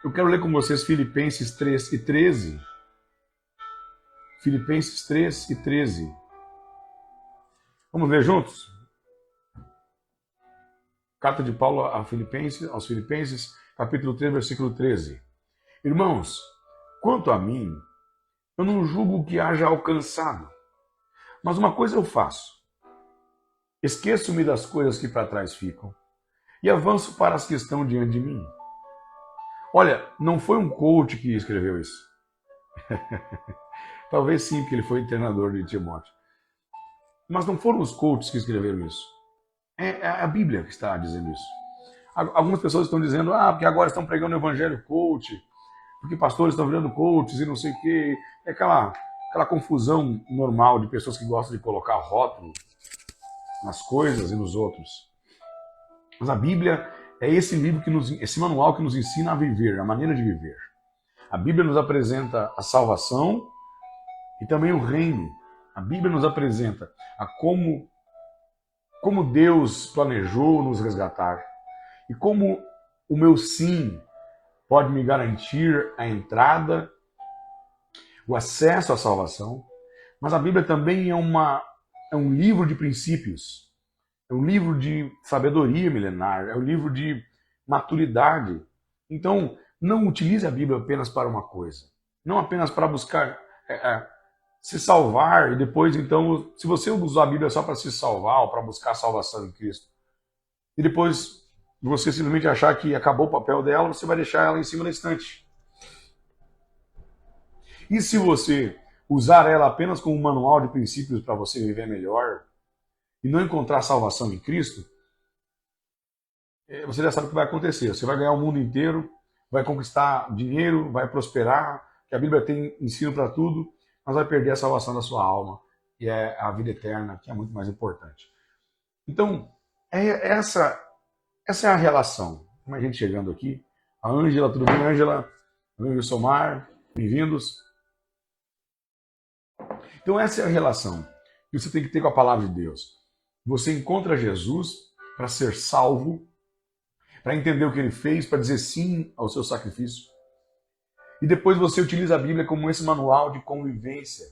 Eu quero ler com vocês Filipenses 3 e 13. Filipenses 3 e 13. Vamos ler juntos? Carta de Paulo aos Filipenses, capítulo 3, versículo 13. Irmãos, quanto a mim, eu não julgo que haja alcançado, mas uma coisa eu faço. Esqueço-me das coisas que para trás ficam e avanço para as que estão diante de mim. Olha, não foi um coach que escreveu isso. Talvez sim, porque ele foi treinador de Timóteo. Mas não foram os coaches que escreveram isso. É a Bíblia que está dizendo isso. Algumas pessoas estão dizendo, porque agora estão pregando o evangelho coach, porque pastores estão virando coaches e não sei o quê. É aquela confusão normal de pessoas que gostam de colocar rótulo nas coisas e nos outros. Mas a Bíblia é esse livro esse manual que nos ensina a viver, a maneira de viver. A Bíblia nos apresenta a salvação e também o reino. A Bíblia nos apresenta a como Deus planejou nos resgatar e como o meu sim pode me garantir a entrada, o acesso à salvação. Mas a Bíblia também é um livro de princípios, é um livro de sabedoria milenar, é um livro de maturidade. Então, não utilize a Bíblia apenas para uma coisa, não apenas para buscar se salvar e depois, então, se você usar a Bíblia só para se salvar ou para buscar a salvação em Cristo, e depois você simplesmente achar que acabou o papel dela, você vai deixar ela em cima da estante. E se você usar ela apenas como um manual de princípios para você viver melhor e não encontrar salvação em Cristo, você já sabe o que vai acontecer. Você vai ganhar o mundo inteiro, vai conquistar dinheiro, vai prosperar, que a Bíblia tem ensino para tudo, mas vai perder a salvação da sua alma, e é a vida eterna, que é muito mais importante. Então, essa é a relação. Como a gente chegando aqui, a Ângela, tudo bem, Ângela? Ângela Somar, bem-vindos. Então, essa é a relação que você tem que ter com a palavra de Deus. Você encontra Jesus para ser salvo, para entender o que ele fez, para dizer sim ao seu sacrifício. E depois você utiliza a Bíblia como esse manual de convivência,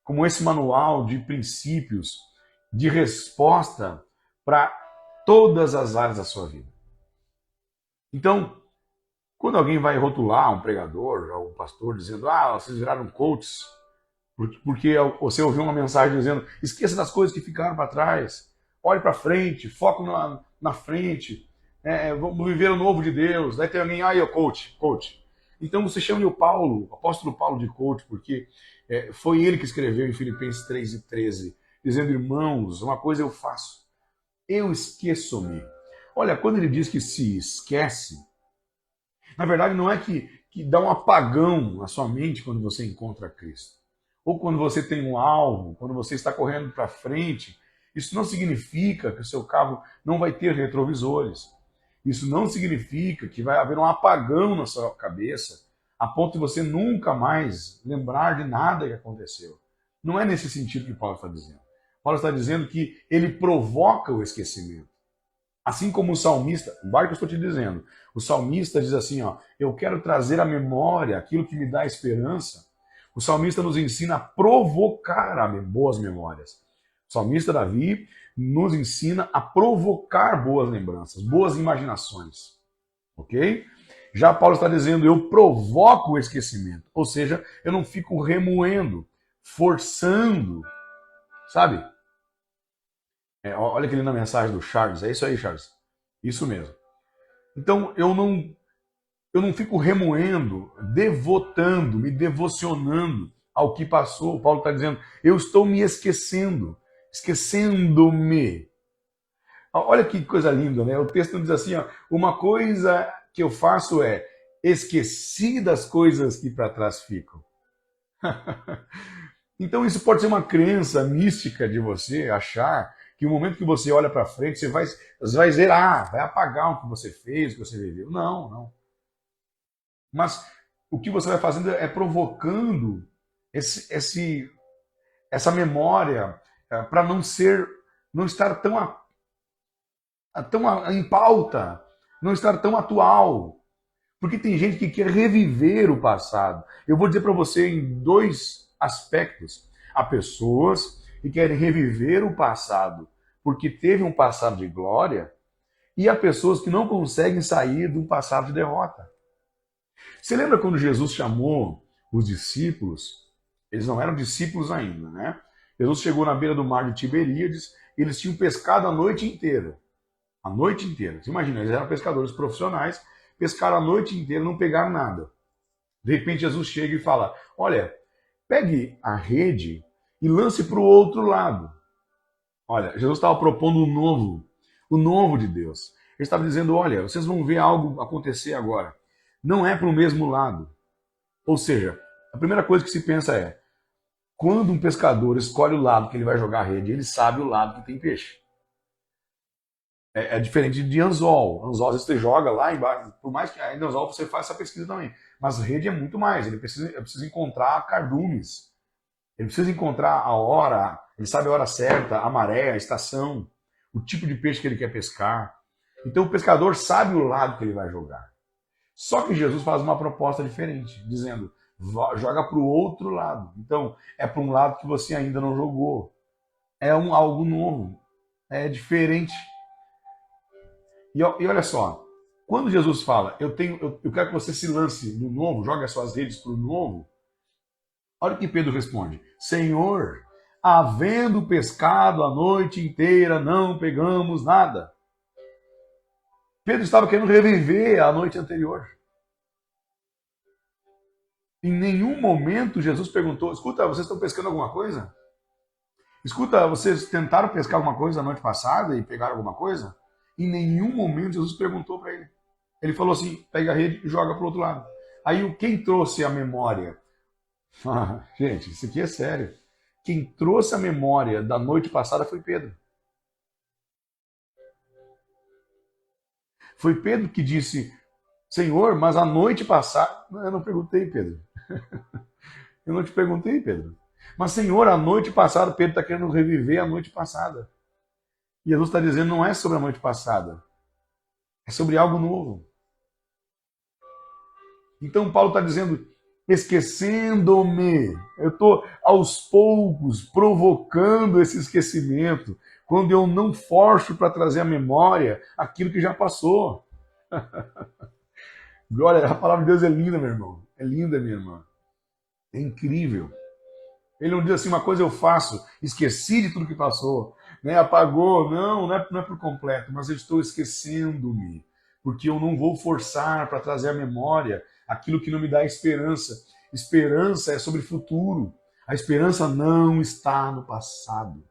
como esse manual de princípios, de resposta para todas as áreas da sua vida. Então, quando alguém vai rotular um pregador ou um pastor dizendo, vocês viraram coaches, porque você ouviu uma mensagem dizendo, esqueça das coisas que ficaram para trás, olhe para frente, foco na frente, vamos viver o novo de Deus. Daí tem alguém, coach. Então você chama o apóstolo Paulo de coach, porque foi ele que escreveu em Filipenses 3 e 13, dizendo, irmãos, uma coisa eu faço, eu esqueço-me. Olha, quando ele diz que se esquece, na verdade não é que dá um apagão na sua mente quando você encontra Cristo. Ou quando você tem um alvo, quando você está correndo para frente, isso não significa que o seu carro não vai ter retrovisores. Isso não significa que vai haver um apagão na sua cabeça, a ponto de você nunca mais lembrar de nada que aconteceu. Não é nesse sentido que Paulo está dizendo. Paulo está dizendo que ele provoca o esquecimento. Assim como o salmista, guarda o que eu estou te dizendo, o salmista diz assim, eu quero trazer à memória aquilo que me dá esperança. O salmista nos ensina a provocar boas memórias. O salmista Davi nos ensina a provocar boas lembranças, boas imaginações. Ok? Já Paulo está dizendo, eu provoco o esquecimento. Ou seja, eu não fico remoendo, forçando. Sabe? Olha aqui na mensagem do Charles. É isso aí, Charles. Isso mesmo. Então, eu não fico remoendo, devotando, me devocionando ao que passou. Paulo está dizendo, eu estou me esquecendo, esquecendo-me. Olha que coisa linda, né? O texto diz assim, uma coisa que eu faço é esqueci das coisas que para trás ficam. Então isso pode ser uma crença mística de você achar que no momento que você olha para frente, você vai zerar, vai apagar o que você fez, o que você viveu. Não. Mas o que você vai fazendo é provocando essa memória para não estar tão em pauta, não estar tão atual. Porque tem gente que quer reviver o passado. Eu vou dizer para você em dois aspectos. Há pessoas que querem reviver o passado porque teve um passado de glória, e há pessoas que não conseguem sair de um passado de derrota. Você lembra quando Jesus chamou os discípulos? Eles não eram discípulos ainda, né? Jesus chegou na beira do mar de Tiberíades, e eles tinham pescado a noite inteira. A noite inteira. Você imagina, eles eram pescadores profissionais, pescaram a noite inteira, não pegaram nada. De repente Jesus chega e fala: olha, pegue a rede e lance para o outro lado. Olha, Jesus estava propondo o novo de Deus. Ele estava dizendo: olha, vocês vão ver algo acontecer agora. Não é para o mesmo lado. Ou seja, a primeira coisa que se pensa é: quando um pescador escolhe o lado que ele vai jogar a rede, ele sabe o lado que tem peixe. É diferente de anzol. Anzol, às vezes você joga lá embaixo, por mais que ainda anzol você faça essa pesquisa também. Mas rede é muito mais. Ele precisa encontrar cardumes. Ele precisa encontrar a hora, ele sabe a hora certa, a maré, a estação, o tipo de peixe que ele quer pescar. Então o pescador sabe o lado que ele vai jogar. Só que Jesus faz uma proposta diferente, dizendo: joga para o outro lado. Então é para um lado que você ainda não jogou. É algo novo. É diferente. E olha só, quando Jesus fala: eu quero que você se lance no novo, jogue as suas redes para o novo. Olha o que Pedro responde: Senhor, havendo pescado a noite inteira, não pegamos nada. Pedro estava querendo reviver a noite anterior. Em nenhum momento Jesus perguntou: escuta, vocês estão pescando alguma coisa? Escuta, vocês tentaram pescar alguma coisa a noite passada e pegaram alguma coisa? Em nenhum momento Jesus perguntou para ele. Ele falou assim: pega a rede e joga para o outro lado. Aí quem trouxe a memória? Gente, isso aqui é sério. Quem trouxe a memória da noite passada foi Pedro. Foi Pedro que disse: Senhor, mas a noite passada... Eu não perguntei, Pedro. Eu não te perguntei, Pedro. Mas, Senhor, a noite passada, Pedro está querendo reviver a noite passada. E Jesus está dizendo: não é sobre a noite passada. É sobre algo novo. Então Paulo está dizendo: esquecendo-me. Eu estou aos poucos provocando esse esquecimento, quando eu não forço para trazer à memória aquilo que já passou. Glória, a palavra de Deus é linda, meu irmão. É linda, minha irmã. É incrível. Ele não diz assim: uma coisa eu faço, esqueci de tudo que passou, né? Apagou. Não é por completo, mas eu estou esquecendo-me, porque eu não vou forçar para trazer à memória aquilo que não me dá esperança. Esperança é sobre futuro. A esperança não está no passado.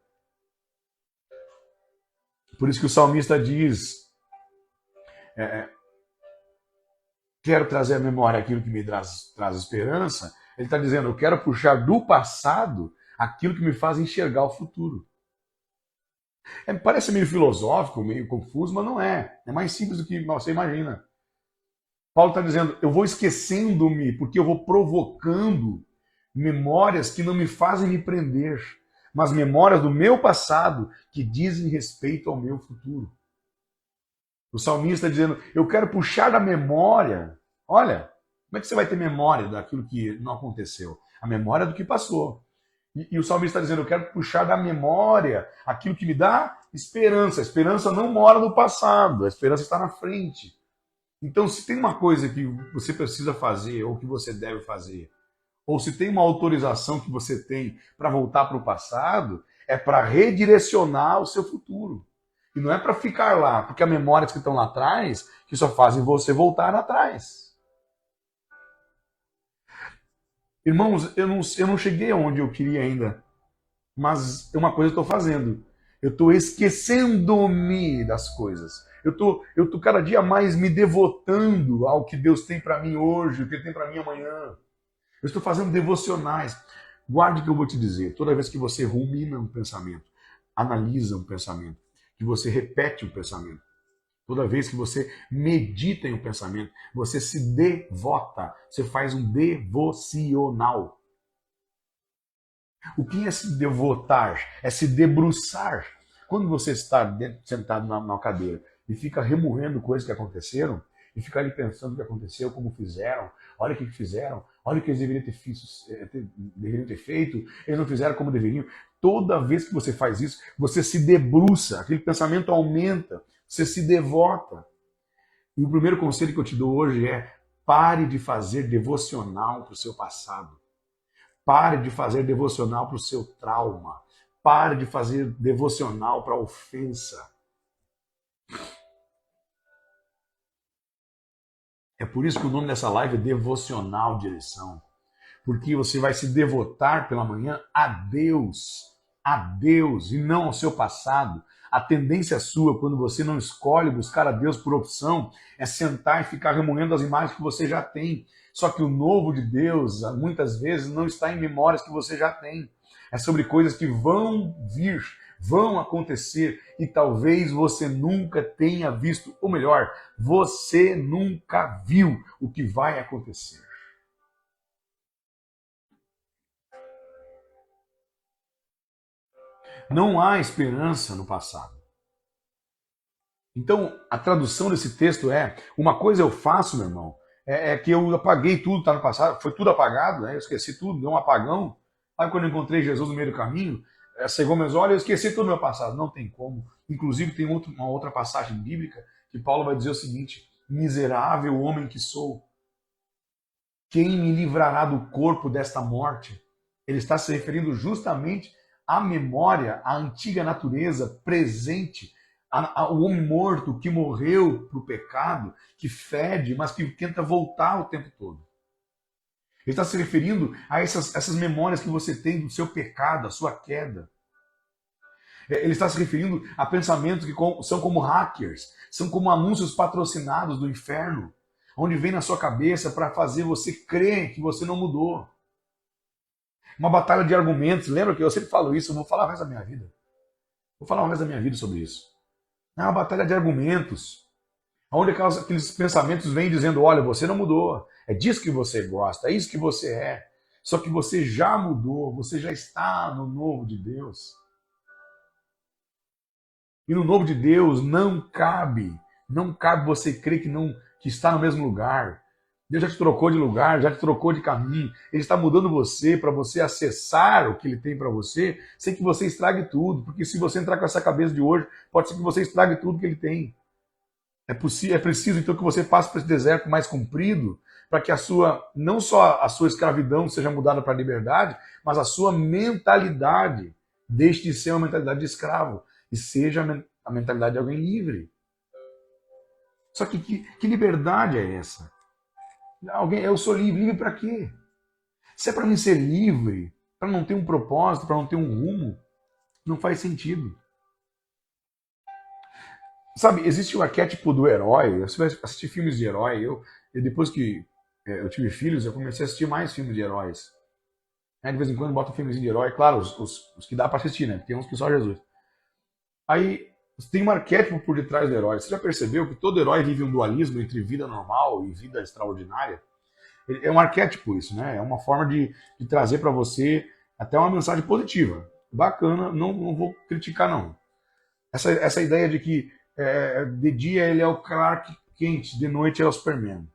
Por isso que o salmista diz: quero trazer à memória aquilo que me traz esperança. Ele está dizendo: eu quero puxar do passado aquilo que me faz enxergar o futuro. Parece meio filosófico, meio confuso, mas não é. É mais simples do que você imagina. Paulo está dizendo: eu vou esquecendo-me, porque eu vou provocando memórias que não me fazem me prender, mas memórias do meu passado que dizem respeito ao meu futuro. O salmista está dizendo: eu quero puxar da memória. Olha, como é que você vai ter memória daquilo que não aconteceu? A memória é do que passou. E o salmista está dizendo: eu quero puxar da memória aquilo que me dá esperança. A esperança não mora no passado, a esperança está na frente. Então, se tem uma coisa que você precisa fazer, ou que você deve fazer, ou se tem uma autorização que você tem para voltar para o passado, é para redirecionar o seu futuro. E não é para ficar lá, porque há memórias que estão lá atrás que só fazem você voltar atrás. Irmãos, eu não cheguei aonde eu queria ainda, mas uma coisa eu estou fazendo. Eu estou esquecendo-me das coisas. Eu tô cada dia mais me devotando ao que Deus tem para mim hoje, o que Ele tem para mim amanhã. Eu estou fazendo devocionais. Guarde o que eu vou te dizer. Toda vez que você rumina um pensamento, analisa um pensamento, que você repete um pensamento, toda vez que você medita em um pensamento, você se devota, você faz um devocional. O que é se devotar? É se debruçar. Quando você está sentado na cadeira e fica remoendo coisas que aconteceram, e ficar ali pensando o que aconteceu, como fizeram, olha o que fizeram, olha o que eles deveriam ter feito, eles não fizeram como deveriam. Toda vez que você faz isso, você se debruça, aquele pensamento aumenta, você se devota. E o primeiro conselho que eu te dou hoje é: pare de fazer devocional para o seu passado. Pare de fazer devocional para o seu trauma. Pare de fazer devocional para a ofensa. É por isso que o nome dessa live é Devocional Direção. Porque você vai se devotar pela manhã a Deus e não ao seu passado. A tendência sua, quando você não escolhe buscar a Deus por opção, é sentar e ficar remoendo as imagens que você já tem. Só que o novo de Deus, muitas vezes, não está em memórias que você já tem. É sobre coisas que vão vir, vão acontecer e talvez você nunca tenha visto. Ou melhor, você nunca viu o que vai acontecer. Não há esperança no passado. Então, a tradução desse texto é: uma coisa eu faço, meu irmão, é que eu apaguei tudo que está no passado, foi tudo apagado, né? Eu esqueci tudo, deu um apagão. Aí quando eu encontrei Jesus no meio do caminho, cegou meus olhos, eu esqueci todo o meu passado. Não tem como. Inclusive tem uma outra passagem bíblica que Paulo vai dizer o seguinte: miserável homem que sou, quem me livrará do corpo desta morte? Ele está se referindo justamente à memória, à antiga natureza presente, ao homem morto que morreu para o pecado, que fede, mas que tenta voltar o tempo todo. Ele está se referindo a essas memórias que você tem do seu pecado, a sua queda. Ele está se referindo a pensamentos que são como hackers, são como anúncios patrocinados do inferno, onde vem na sua cabeça para fazer você crer que você não mudou. Uma batalha de argumentos. Lembra que eu sempre falo isso? Eu vou falar o resto da minha vida. Vou falar o resto da minha vida sobre isso. É uma batalha de argumentos, onde aqueles pensamentos vêm dizendo: olha, você não mudou, é disso que você gosta, é isso que você é. Só que você já mudou, você já está no novo de Deus. E no novo de Deus não cabe você crer que está no mesmo lugar. Deus já te trocou de lugar, já te trocou de caminho. Ele está mudando você para você acessar o que Ele tem para você, sem que você estrague tudo. Porque se você entrar com essa cabeça de hoje, pode ser que você estrague tudo que Ele tem. É preciso então que você passe por esse deserto mais comprido, para que não só a sua escravidão seja mudada para a liberdade, mas a sua mentalidade deixe de ser uma mentalidade de escravo e seja a mentalidade de alguém livre. Só que liberdade é essa? Eu sou livre. Livre para quê? Se é para mim ser livre, para não ter um propósito, para não ter um rumo, não faz sentido. Sabe, existe o arquétipo do herói. Você vai assistir filmes de herói. Depois que eu tive filhos, eu comecei a assistir mais filmes de heróis. De vez em quando boto um filmezinho de herói. Claro, os que dá para assistir, né? Tem uns que só Jesus. Aí tem um arquétipo por detrás do herói. Você já percebeu que todo herói vive um dualismo entre vida normal e vida extraordinária? É um arquétipo isso, né? É uma forma de trazer para você até uma mensagem positiva. Bacana, não vou criticar não. Essa ideia de que de dia ele é o Clark Kent, de noite é o Superman.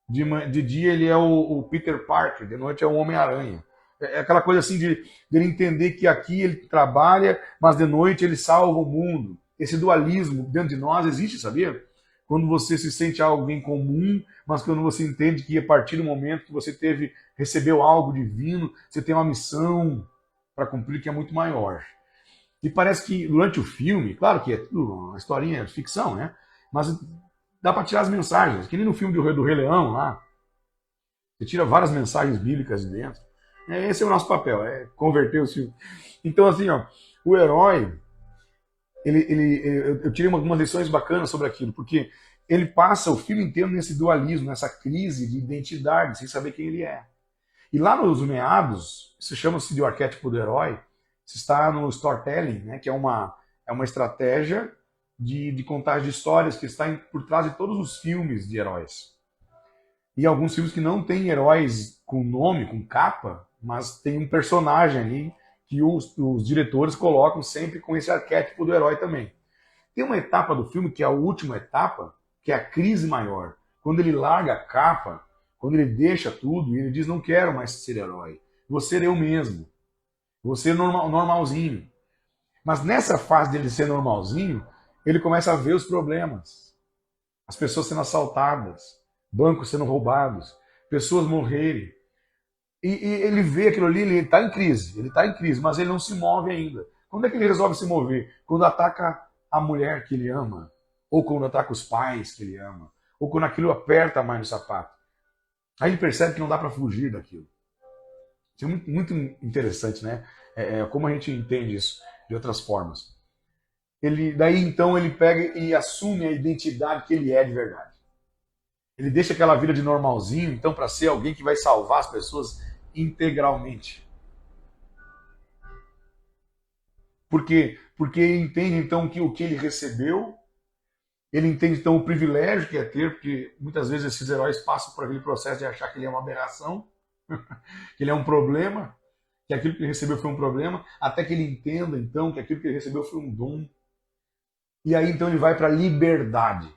De dia ele é o Peter Parker, de noite é o Homem-Aranha. É aquela coisa assim de ele entender que aqui ele trabalha, mas de noite ele salva o mundo. Esse dualismo dentro de nós existe, sabia? Quando você se sente alguém comum, mas quando você entende que a partir do momento que você recebeu algo divino, você tem uma missão para cumprir que é muito maior. E parece que durante o filme, claro que é tudo uma historinha de ficção, né? Mas dá para tirar as mensagens, que nem no filme do Rei Leão lá. Você tira várias mensagens bíblicas de dentro. Esse é o nosso papel, é converter os filmes. Então, assim, ó, o herói, eu tirei algumas lições bacanas sobre aquilo, porque ele passa o filme inteiro nesse dualismo, nessa crise de identidade, sem saber quem ele é. E lá nos meados, isso chama-se de arquétipo do herói, isso está no storytelling, né, que é uma estratégia de contagem de histórias que está por trás de todos os filmes de heróis. E alguns filmes que não têm heróis com nome, com capa, mas tem um personagem ali que os diretores colocam sempre com esse arquétipo do herói também. Tem uma etapa do filme que é a última etapa, que é a crise maior, quando ele larga a capa, quando ele deixa tudo, ele diz, não quero mais ser herói, vou ser eu mesmo, vou ser normalzinho. Mas nessa fase dele ser normalzinho, ele começa a ver os problemas. As pessoas sendo assaltadas, bancos sendo roubados, pessoas morrerem. E ele vê aquilo ali, ele está em crise, mas ele não se move ainda. Quando é que ele resolve se mover? Quando ataca a mulher que ele ama, ou quando ataca os pais que ele ama, ou quando aquilo aperta mais no sapato. Aí ele percebe que não dá para fugir daquilo. Isso é muito, muito interessante, né? Como a gente entende isso de outras formas. Daí então ele pega e assume a identidade que ele é de verdade. Ele deixa aquela vida de normalzinho, então, para ser alguém que vai salvar as pessoas integralmente. Por quê? Porque ele entende então que o que ele recebeu, ele entende então o privilégio que é ter, porque muitas vezes esses heróis passam por aquele processo de achar que ele é uma aberração, que ele é um problema, que aquilo que ele recebeu foi um problema, até que ele entenda então que aquilo que ele recebeu foi um dom. E aí então ele vai para a liberdade.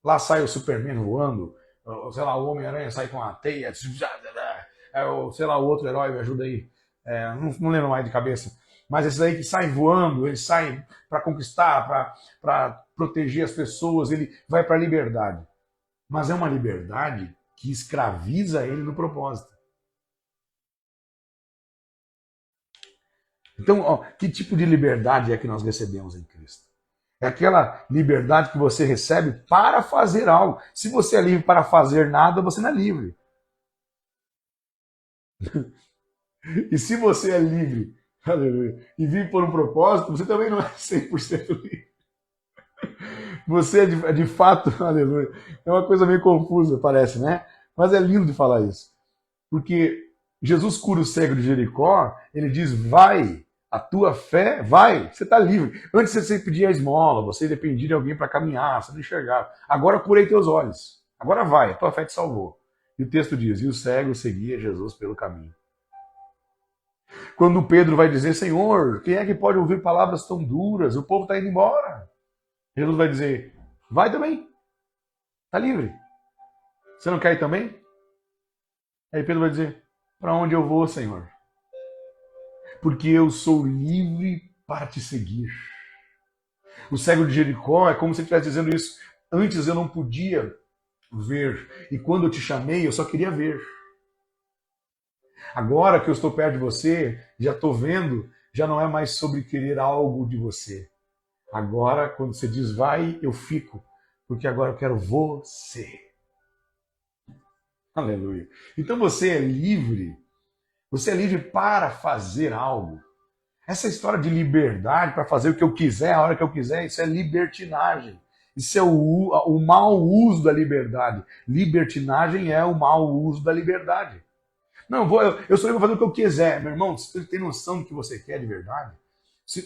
Lá sai o Superman voando, sei lá, o Homem-Aranha sai com a teia, sei lá, o outro herói, me ajuda aí, não lembro mais de cabeça. Mas esses aí que saem voando, eles saem para conquistar, para proteger as pessoas, ele vai para a liberdade. Mas é uma liberdade que escraviza ele no propósito. Então, que tipo de liberdade é que nós recebemos em Cristo? É aquela liberdade que você recebe para fazer algo. Se você é livre para fazer nada, você não é livre. E se você é livre, aleluia, e vive por um propósito, você também não é 100% livre. Você é de fato, aleluia. É uma coisa meio confusa, parece, né? Mas é lindo de falar isso. Porque Jesus cura o cego de Jericó, ele diz, vai, a tua fé, vai, você está livre. Antes você pedia esmola, você dependia de alguém para caminhar, você não enxergava. Agora eu curei teus olhos. Agora vai, a tua fé te salvou. E o texto diz, e o cego seguia Jesus pelo caminho. Quando Pedro vai dizer, Senhor, quem é que pode ouvir palavras tão duras? O povo está indo embora. Jesus vai dizer, vai também, está livre. Você não quer ir também? Aí Pedro vai dizer, para onde eu vou, Senhor? Porque eu sou livre para te seguir. O cego de Jericó é como se ele estivesse dizendo isso. Antes eu não podia ver, e quando eu te chamei, eu só queria ver. Agora que eu estou perto de você, já estou vendo, já não é mais sobre querer algo de você. Agora, quando você diz vai, eu fico, porque agora eu quero você. Aleluia. Então você é livre para fazer algo. Essa história de liberdade para fazer o que eu quiser, a hora que eu quiser, isso é libertinagem. Isso é o mau uso da liberdade. Libertinagem é o mau uso da liberdade. Não, eu sou livre para fazer o que eu quiser. Meu irmão, você tem noção do que você quer de verdade? Você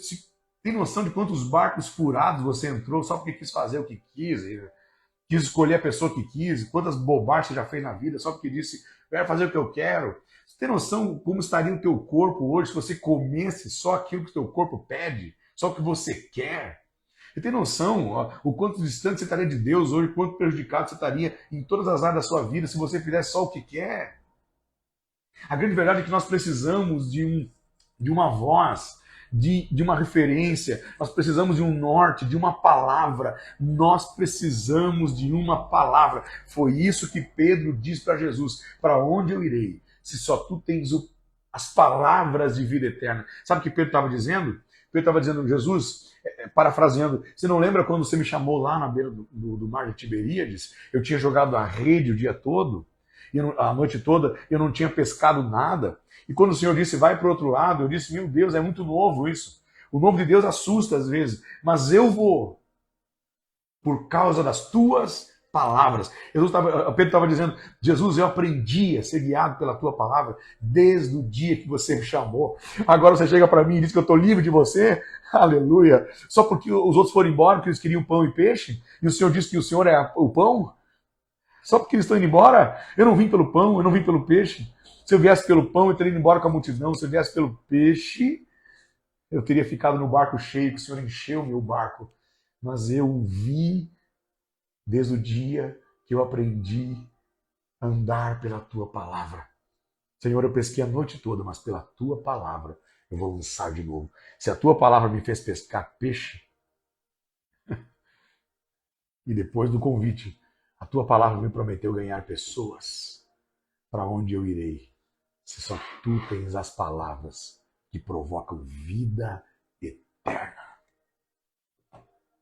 tem noção de quantos barcos furados você entrou só porque quis fazer o que quis? Quis escolher a pessoa que quis? Quantas bobagens você já fez na vida só porque disse, eu quero fazer o que eu quero? Você tem noção como estaria o teu corpo hoje se você comesse só aquilo que o teu corpo pede? Só o que você quer? Você tem noção o quanto distante você estaria de Deus hoje, quanto prejudicado você estaria em todas as áreas da sua vida se você fizesse só o que quer? A grande verdade é que nós precisamos de uma voz, de uma referência, nós precisamos de um norte, de uma palavra, nós precisamos de uma palavra. Foi isso que Pedro diz para Jesus, para onde eu irei, se só tu tens as palavras de vida eterna. Sabe o que Pedro estava dizendo? Pedro estava dizendo, Jesus, parafraseando, você não lembra quando você me chamou lá na beira do mar de Tiberíades? Eu tinha jogado a rede o dia todo, a noite toda, eu não tinha pescado nada. E quando o Senhor disse, vai para o outro lado, eu disse, meu Deus, é muito novo isso. O novo de Deus assusta às vezes, mas eu vou por causa das tuas palavras. Pedro estava dizendo, Jesus, eu aprendi a ser guiado pela tua palavra desde o dia que você me chamou. Agora você chega para mim e diz que eu estou livre de você? Aleluia. Só porque os outros foram embora, porque eles queriam pão e peixe, e o Senhor disse que o Senhor é o pão? Só porque eles estão indo embora? Eu não vim pelo pão, eu não vim pelo peixe. Se eu viesse pelo pão, eu teria ido embora com a multidão. Se eu viesse pelo peixe, eu teria ficado no barco cheio, que o Senhor encheu o meu barco. Mas eu vi desde o dia que eu aprendi a andar pela tua palavra. Senhor, eu pesquei a noite toda, mas pela tua palavra eu vou lançar de novo. Se a tua palavra me fez pescar peixe, e depois do convite, a tua palavra me prometeu ganhar pessoas, para onde eu irei? Se só tu tens as palavras que provocam vida eterna.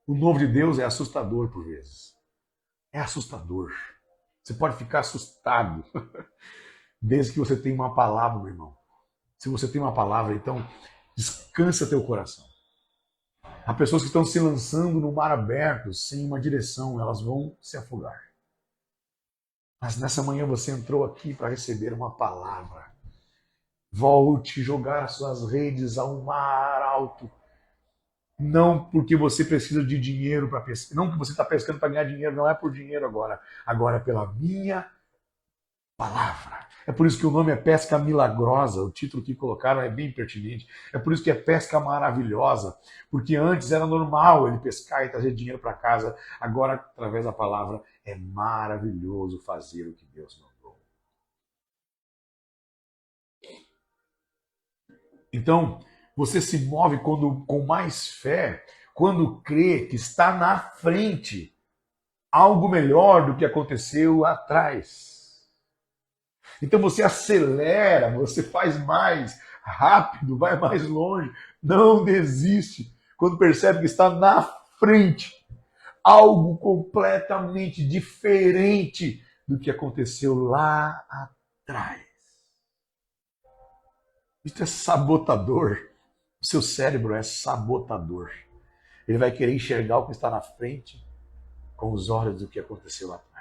O novo de Deus é assustador por vezes. É assustador. Você pode ficar assustado, desde que você tenha uma palavra, meu irmão. Se você tem uma palavra, então descansa teu coração. Há pessoas que estão se lançando no mar aberto, sem uma direção, elas vão se afogar. Mas nessa manhã você entrou aqui para receber uma palavra. Volte jogar as suas redes ao mar alto. Não porque você precisa de dinheiro para pescar. Não que você está pescando para ganhar dinheiro, não é por dinheiro agora. Agora é pela minha palavra. É por isso que o nome é pesca milagrosa. O título que colocaram é bem pertinente. É por isso que é pesca maravilhosa. Porque antes era normal ele pescar e trazer dinheiro para casa. Agora, através da palavra, é maravilhoso fazer o que Deus mandou. Então, você se move com mais fé quando crê que está na frente algo melhor do que aconteceu atrás. Então você acelera, você faz mais rápido, vai mais longe, não desiste quando percebe que está na frente algo completamente diferente do que aconteceu lá atrás. Isso é sabotador. O seu cérebro é sabotador. Ele vai querer enxergar o que está na frente com os olhos do que aconteceu lá atrás.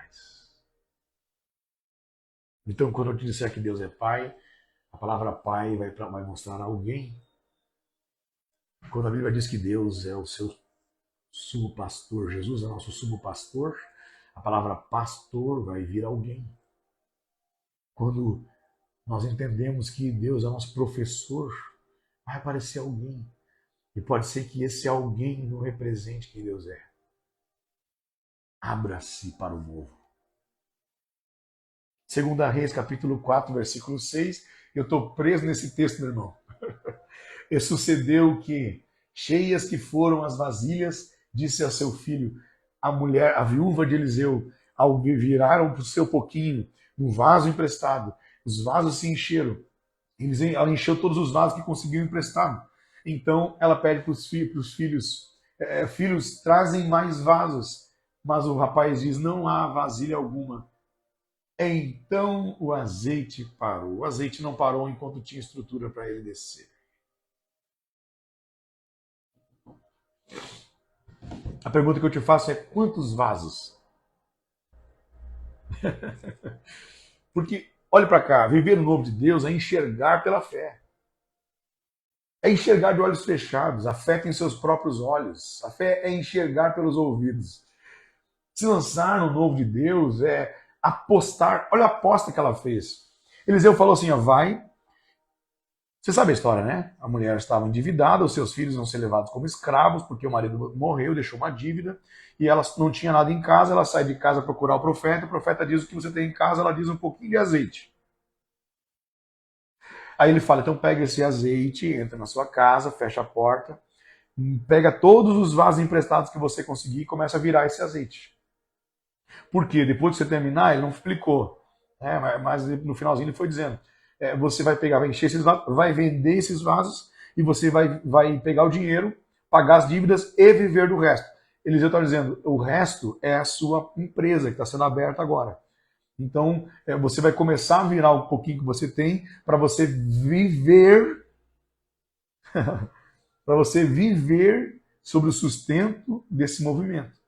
Então, quando eu te disser que Deus é Pai, a palavra Pai vai mostrar a alguém. Quando a Bíblia diz que Deus é o seu sumo pastor, Jesus é nosso sumo pastor, a palavra pastor vai vir a alguém. Quando nós entendemos que Deus é nosso professor, vai aparecer alguém. E pode ser que esse alguém não represente quem Deus é. Abra-se para o novo. 2 Reis, capítulo 4, versículo 6. Eu estou preso nesse texto, meu irmão. E sucedeu que, cheias que foram as vasilhas, disse a seu filho, a mulher, a viúva de Eliseu, ao viraram para o seu pouquinho, um vaso emprestado. Os vasos se encheram. Ela encheu todos os vasos que conseguiu emprestado. Então ela pede para os filhos, filhos, trazem mais vasos. Mas o rapaz diz, não há vasilha alguma. Então o azeite parou. O azeite não parou enquanto tinha estrutura para ele descer. A pergunta que eu te faço é, quantos vasos? Porque, olhe para cá, viver no novo de Deus é enxergar pela fé. É enxergar de olhos fechados. A fé tem seus próprios olhos. A fé é enxergar pelos ouvidos. Se lançar no novo de Deus é apostar. Olha a aposta que ela fez. Eliseu falou assim, ó, vai. Você sabe a história, né? A mulher estava endividada, os seus filhos vão ser levados como escravos, porque o marido morreu, deixou uma dívida, e ela não tinha nada em casa, ela sai de casa procurar o profeta diz o que você tem em casa, ela diz um pouquinho de azeite. Aí ele fala, então pega esse azeite, entra na sua casa, fecha a porta, pega todos os vasos emprestados que você conseguir e começa a virar esse azeite. Por quê? Depois de você terminar, ele não explicou, né? Mas no finalzinho ele foi dizendo, você vai pegar, vai encher esses vasos, vai vender esses vasos e você vai pegar o dinheiro, pagar as dívidas e viver do resto. Eliseu está dizendo, o resto é a sua empresa que está sendo aberta agora. Então, você vai começar a virar um pouquinho que você tem para você viver para você viver sobre o sustento desse movimento.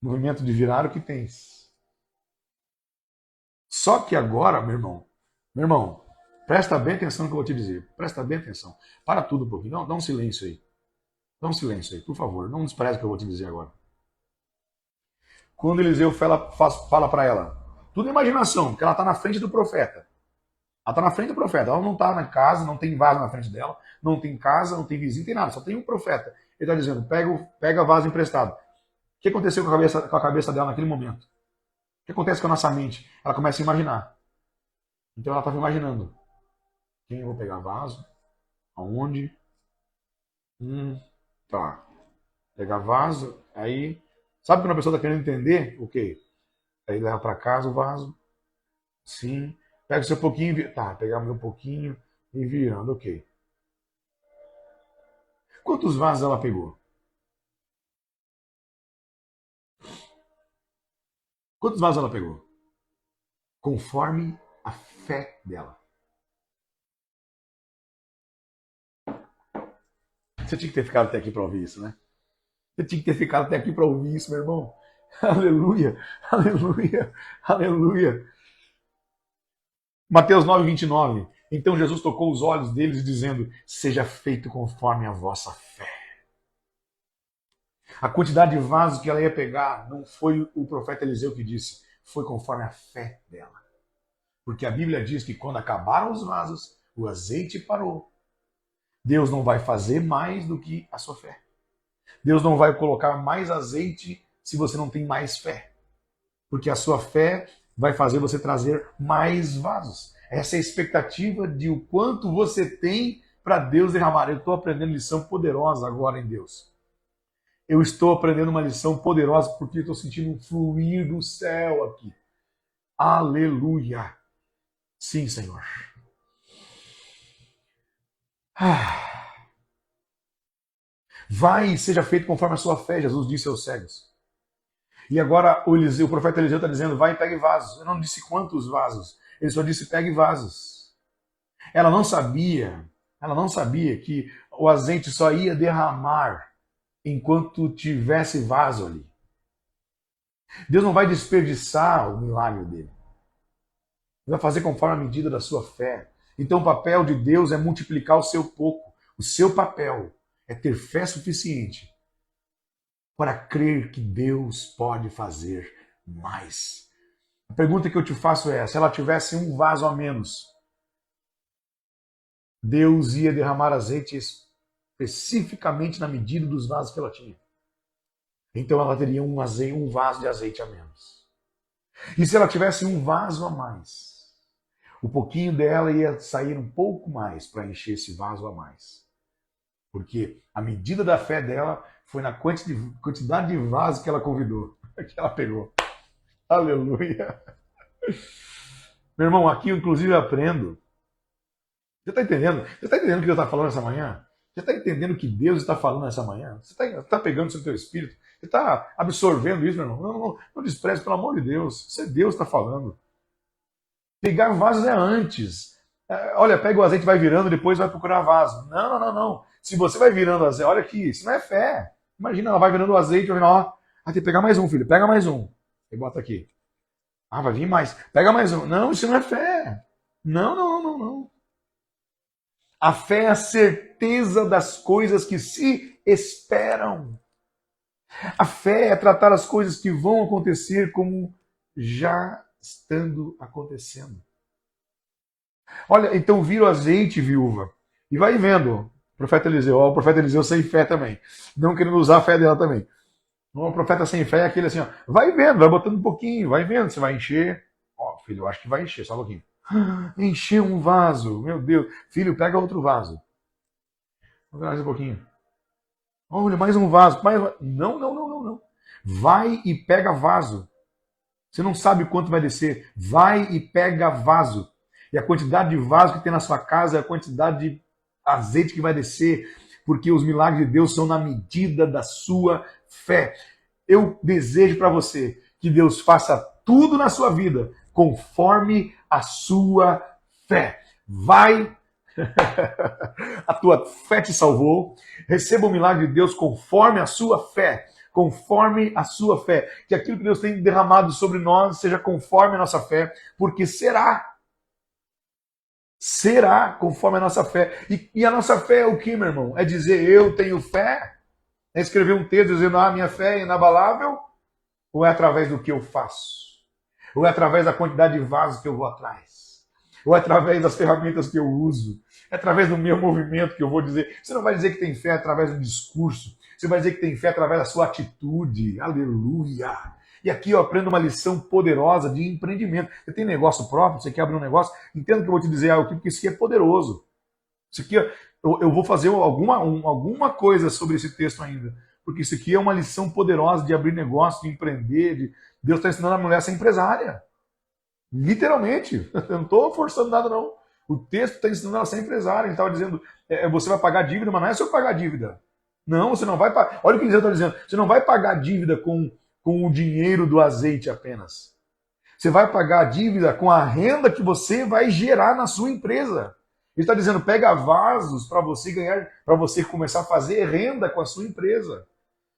Movimento de virar o que tens. Só que agora, meu irmão, presta bem atenção no que eu vou te dizer. Presta bem atenção. Para tudo um pouquinho. Dá um silêncio aí. Dá um silêncio aí, por favor. Não despreze o que eu vou te dizer agora. Quando Eliseu fala para ela, tudo é imaginação, porque ela está na frente do profeta. Ela está na frente do profeta. Ela não está na casa, não tem vaso na frente dela, não tem casa, não tem vizinho, não tem nada. Só tem um profeta. Ele está dizendo, pega vaso emprestado. O que aconteceu com a cabeça dela naquele momento? que acontece com a nossa mente? Ela começa a imaginar. Então ela estava imaginando. Quem eu vou pegar vaso? Aonde? Tá. Pegar vaso, aí... Sabe quando a pessoa está querendo entender? O quê? Aí leva para casa o vaso. Sim. Pega o seu pouquinho e... Tá, pegamos um pouquinho e virando, ok. Quantos vasos ela pegou? Quantos vasos ela pegou? Conforme a fé dela. Você tinha que ter ficado até aqui para ouvir isso, né? Você tinha que ter ficado até aqui para ouvir isso, meu irmão. Aleluia, aleluia, aleluia. Mateus 9:29. Então Jesus tocou os olhos deles, dizendo: seja feito conforme a vossa fé. A quantidade de vasos que ela ia pegar não foi o profeta Eliseu que disse, foi conforme a fé dela. Porque a Bíblia diz que quando acabaram os vasos, o azeite parou. Deus não vai fazer mais do que a sua fé. Deus não vai colocar mais azeite se você não tem mais fé. Porque a sua fé vai fazer você trazer mais vasos. Essa é a expectativa de o quanto você tem para Deus derramar. Eu estou aprendendo lição poderosa agora em Deus. Eu estou aprendendo uma lição poderosa porque eu estou sentindo um fluir do céu aqui. Aleluia. Sim, Senhor. Vai e seja feito conforme a sua fé, Jesus disse aos cegos. E agora o profeta Eliseu está dizendo, vai e pegue vasos. Eu não disse quantos vasos, ele só disse pegue vasos. Ela não sabia que o azeite só ia derramar enquanto tivesse vaso ali. Deus não vai desperdiçar o milagre dele. Ele vai fazer conforme a medida da sua fé. Então o papel de Deus é multiplicar o seu pouco. O seu papel é ter fé suficiente para crer que Deus pode fazer mais. A pergunta que eu te faço é, se ela tivesse um vaso a menos, Deus ia derramar azeite especificamente na medida dos vasos que ela tinha. Então ela teria um vaso de azeite a menos. E se ela tivesse um vaso a mais, o pouquinho dela ia sair um pouco mais para encher esse vaso a mais. Porque a medida da fé dela foi na quantidade de vasos que ela convidou, que ela pegou. Aleluia. Meu irmão, aqui eu inclusive aprendo. Você está entendendo? Você está entendendo o que Deus está falando essa manhã? Você está entendendo o que Deus está falando essa manhã? Você está pegando isso no teu espírito? Você está absorvendo isso, meu irmão? Não despreze, pelo amor de Deus. Isso é Deus que está falando. Pegar vasos é antes. Olha, pega o azeite e vai virando, depois vai procurar vaso. Não. Se você vai virando o azeite, olha aqui, isso não é fé. Imagina, ela vai virando o azeite, vai vindo, ó, tem que pegar mais um, filho, pega mais um. E bota aqui. Ah, vai vir mais. Pega mais um. Não, isso não é fé. Não. A fé é a certeza das coisas que se esperam. A fé é tratar as coisas que vão acontecer como já estando acontecendo. Olha, então vira o azeite, viúva, e vai vendo. Profeta Eliseu, ó, o profeta Eliseu sem fé também. Não querendo usar a fé dela também. O profeta sem fé é aquele assim, ó, vai vendo, vai botando um pouquinho, vai vendo, você vai encher. Ó, filho, eu acho que vai encher, só um pouquinho. Encher um vaso, meu Deus. Filho, pega outro vaso. Vamos ver mais um pouquinho. Olha, mais um vaso. Não. Vai e pega vaso. Você não sabe quanto vai descer. Vai e pega vaso. E a quantidade de vaso que tem na sua casa é a quantidade de azeite que vai descer, porque os milagres de Deus são na medida da sua fé. Eu desejo para você que Deus faça tudo na sua vida conforme a sua fé. Vai, a tua fé te salvou. Receba o milagre de Deus conforme a sua fé. Conforme a sua fé. Que aquilo que Deus tem derramado sobre nós seja conforme a nossa fé, porque será. Será conforme a nossa fé. E a nossa fé é o que, meu irmão? É dizer eu tenho fé? É escrever um texto dizendo minha fé é inabalável? Ou é através do que eu faço? Ou é através da quantidade de vasos que eu vou atrás? Ou é através das ferramentas que eu uso? É através do meu movimento que eu vou dizer? Você não vai dizer que tem fé através do discurso. Você vai dizer que tem fé através da sua atitude. Aleluia! E aqui eu aprendo uma lição poderosa de empreendimento. Você tem negócio próprio, você quer abrir um negócio, entenda que eu vou te dizer algo aqui, porque isso aqui é poderoso. Isso aqui, eu vou fazer alguma coisa sobre esse texto ainda, porque isso aqui é uma lição poderosa de abrir negócio, de empreender. Deus está ensinando a mulher a ser empresária. Literalmente. Eu não estou forçando nada, não. O texto está ensinando ela a ser empresária. Ele estava dizendo, você vai pagar dívida, mas não é só pagar dívida. Não, você não vai pagar. Olha o que ele está dizendo. Você não vai pagar dívida com o dinheiro do azeite apenas. Você vai pagar a dívida com a renda que você vai gerar na sua empresa. Ele está dizendo, pega vasos para você ganhar, para você começar a fazer renda com a sua empresa.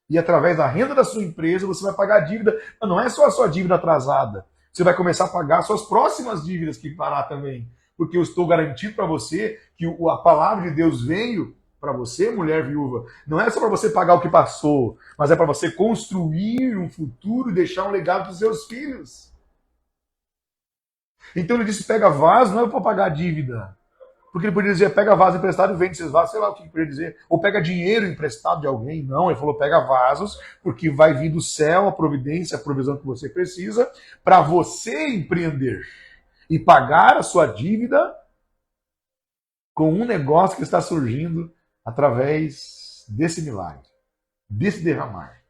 E através da renda da sua empresa, você vai pagar a dívida. Mas não é só a sua dívida atrasada. Você vai começar a pagar suas próximas dívidas que parar também. Porque eu estou garantindo para você que a palavra de Deus veio para você, mulher viúva. Não é só para você pagar o que passou, mas é para você construir um futuro e deixar um legado para os seus filhos. Então ele disse, pega vaso, não é para pagar a dívida. Porque ele podia dizer, pega vaso emprestado e vende esses vasos, sei lá o que ele podia dizer. Ou pega dinheiro emprestado de alguém. Não, ele falou, pega vasos, porque vai vir do céu a providência, a provisão que você precisa, para você empreender. E pagar a sua dívida com um negócio que está surgindo através desse milagre, desse derramar.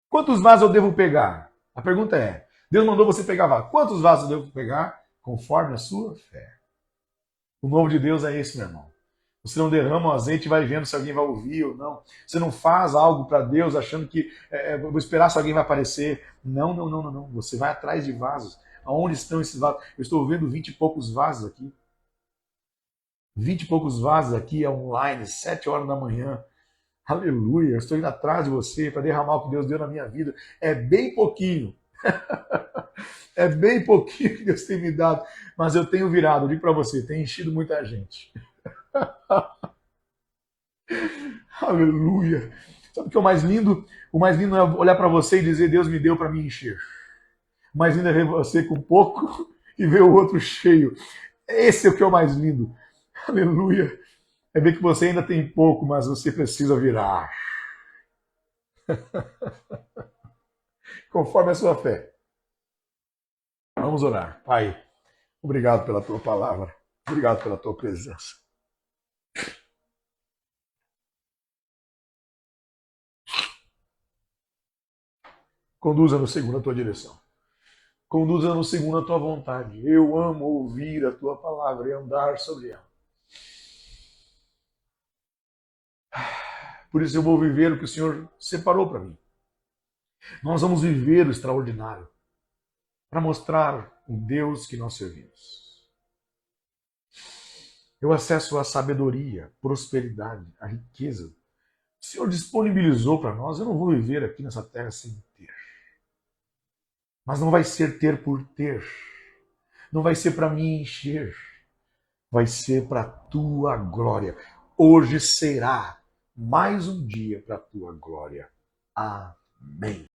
Quantos vasos eu devo pegar? A pergunta é, Deus mandou você pegar vasos. Quantos vasos eu devo pegar? Conforme a sua fé. O novo de Deus é esse, meu irmão. Você não derrama o azeite e vai vendo se alguém vai ouvir ou não. Você não faz algo para Deus achando que vou esperar se alguém vai aparecer. Não, não, não, não, não. Você vai atrás de vasos. Aonde estão esses vasos? Eu estou vendo 20 e poucos vasos aqui. 20 e poucos vasos aqui online, 7 horas da manhã. Aleluia. Eu estou indo atrás de você para derramar o que Deus deu na minha vida. É bem pouquinho. É bem pouquinho que Deus tem me dado, mas eu tenho virado, eu digo para você, tem enchido muita gente. Aleluia. Sabe o que é o mais lindo? O mais lindo é olhar para você e dizer, Deus me deu para me encher. O mais lindo é ver você com pouco e ver o outro cheio. Esse é o que é o mais lindo. Aleluia. É ver que você ainda tem pouco, mas você precisa virar. Conforme a sua fé. Vamos orar. Pai, obrigado pela tua palavra. Obrigado pela tua presença. Conduza-nos segundo a tua direção. Conduza-nos segundo a tua vontade. Eu amo ouvir a tua palavra e andar sobre ela. Por isso eu vou viver o que o Senhor separou para mim. Nós vamos viver o extraordinário para mostrar o Deus que nós servimos. Eu acesso a sabedoria, prosperidade, a riqueza. O Senhor disponibilizou para nós. Eu não vou viver aqui nessa terra sem ter. Mas não vai ser ter por ter. Não vai ser para me encher. Vai ser para a tua glória. Hoje será mais um dia para a tua glória. Amém.